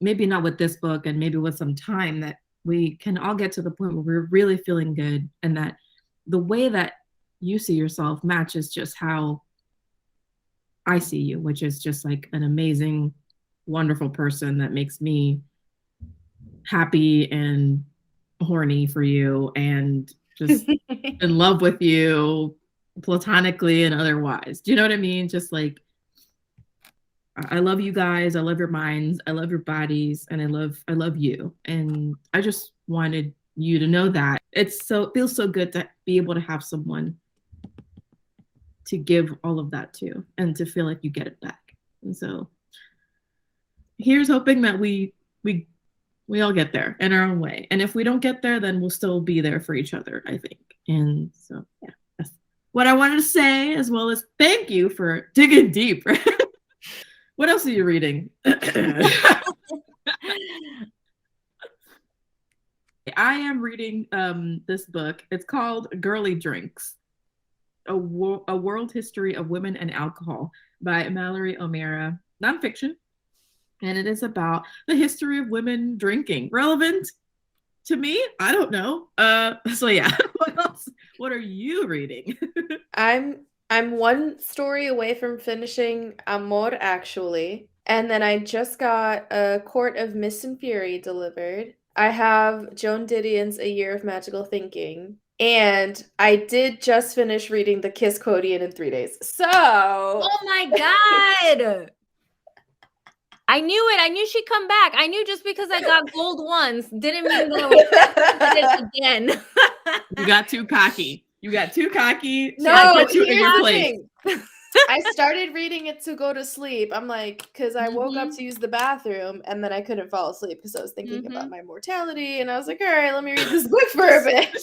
maybe not with this book and maybe with some time that we can all get to the point where we're really feeling good, and that the way that you see yourself matches just how I see you, which is just like an amazing, wonderful person that makes me happy and horny for you and just in love with you platonically and otherwise. Do you know what I mean? Just like I love you guys. I love your minds. I love your bodies, and I love you. And I just wanted you to know that it feels so good to be able to have someone to give all of that to, and to feel like you get it back. And so here's hoping that we all get there in our own way. And if we don't get there, then we'll still be there for each other, I think. And so, yeah, that's what I wanted to say, as well as thank you for digging deep. What else are you reading? I am reading this book. It's called Girly Drinks, a World History of Women and Alcohol by Mallory O'Meara, nonfiction. And it is about the history of women drinking. Relevant to me? I don't know. So yeah, what else? What are you reading? I'm one story away from finishing Amor, actually. And then I just got A Court of Mist and Fury delivered. I have Joan Didion's A Year of Magical Thinking. And I did just finish reading The Kiss Quotidian in 3 days. So Oh my God. I knew it. I knew she'd come back. I knew just because I got gold once didn't mean that I was did it again. You got too cocky. You got too cocky. No, put you in your place. I started reading it to go to sleep. I'm like, because I woke up to use the bathroom and then I couldn't fall asleep because I was thinking about my mortality. And I was like, all right, let me read this book for a bit.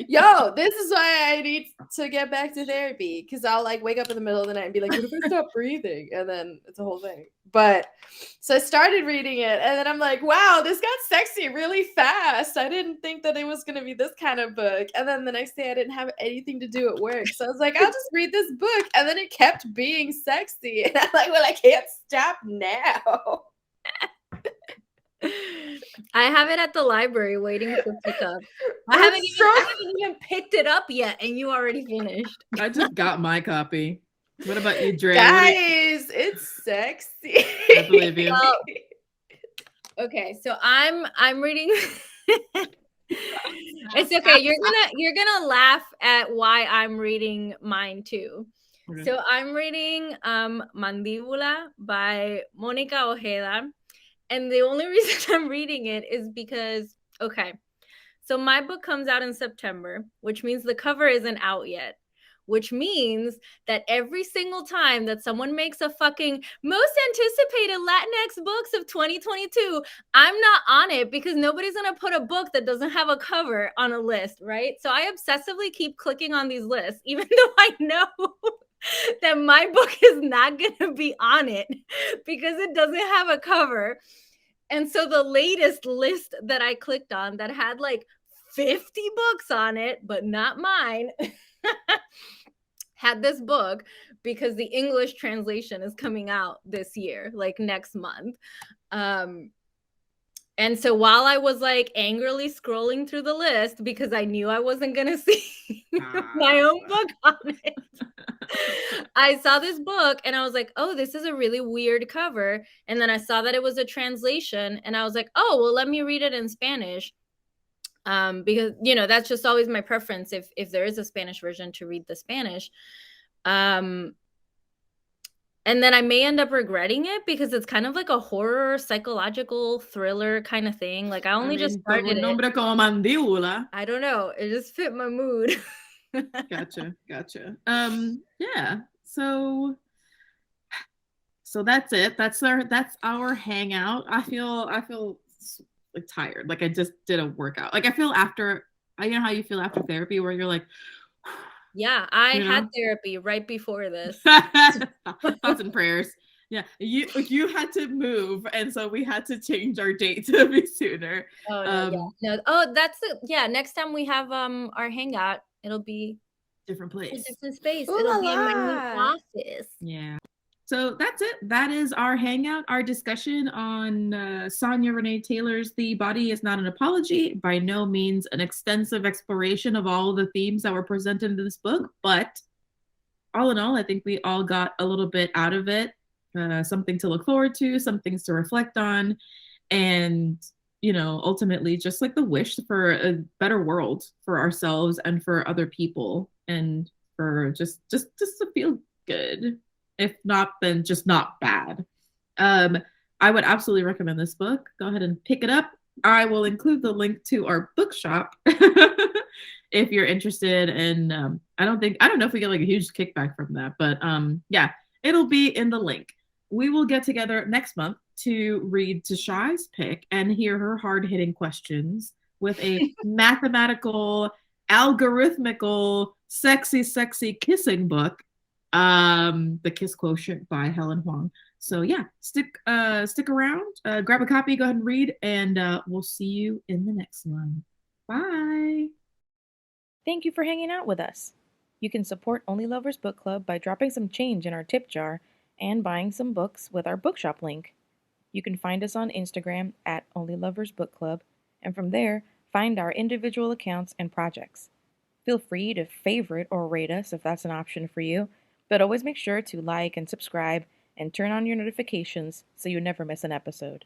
Yo, this is why I need to get back to therapy, because I'll like wake up in the middle of the night and be like, what if I stop breathing? And then it's a whole thing. But so I started reading it and then I'm like, wow, this got sexy really fast. I didn't think that it was going to be this kind of book. And then the next day I didn't have anything to do at work. So I was like, I'll just read this book. And then it kept being sexy. And I'm like, well, I can't stop now. I have it at the library waiting to pick up. I haven't even picked it up yet, and you already finished. I just got my copy. What about you, Dre? Guys, it's sexy. I believe you. Well, okay, so I'm reading. It's okay. You're gonna laugh at why I'm reading mine too. Okay. So I'm reading Mandíbula by Mónica Ojeda. And the only reason I'm reading it is because, okay, so my book comes out in September, which means the cover isn't out yet, which means that every single time that someone makes a fucking most anticipated Latinx books of 2022, I'm not on it because nobody's going to put a book that doesn't have a cover on a list, right? So I obsessively keep clicking on these lists, even though I know that my book is not going to be on it because it doesn't have a cover. And so the latest list that I clicked on that had like 50 books on it, but not mine, had this book because the English translation is coming out this year, like next month. And so while I was like angrily scrolling through the list because I knew I wasn't going to see my own book on it, I saw this book and I was like, oh, this is a really weird cover. And then I saw that it was a translation and I was like, oh, well, let me read it in Spanish. Because, you know, that's just always my preference if there is a Spanish version to read the Spanish. And then I may end up regretting it because it's kind of like a horror, psychological thriller kind of thing. Like I just started nombre como Mandíbula. I don't know. It just fit my mood. Gotcha. Yeah. So that's it. That's our hangout. I feel like tired. Like I just did a workout. Like I feel after, you know how you feel after therapy where you're like, yeah, I had therapy right before this. Thoughts and prayers. Yeah, you had to move, and so we had to change our date to be sooner. Oh no. Oh, that's it. Yeah, next time we have our hangout, it'll be different place, a different space. It'll be in my new office. Yeah. So that's it. That is our hangout, our discussion on Sonya Renee Taylor's The Body is Not an Apology. By no means an extensive exploration of all the themes that were presented in this book, but all in all, I think we all got a little bit out of it, something to look forward to, some things to reflect on, and, you know, ultimately just like the wish for a better world for ourselves and for other people and for just to feel good. If not, then just not bad. Um, I would absolutely recommend this book. Go ahead and pick it up. I will include the link to our bookshop if you're interested. And I don't know if we get like a huge kickback from that, but yeah, it'll be in the link. We will get together next month to read Tashai's pick and hear her hard hitting questions with a mathematical, algorithmical, sexy kissing book, The Kiss Quotient by Helen Huang. So yeah, stick around, grab a copy, go ahead and read, and we'll see you in the next one. Bye. Thank you for hanging out with us. You can support Only Lovers Book Club by dropping some change in our tip jar and buying some books with our bookshop link. You can find us on Instagram at Only Lovers Book Club, and from there, find our individual accounts and projects. Feel free to favorite or rate us if that's an option for you, but always make sure to like and subscribe and turn on your notifications so you never miss an episode.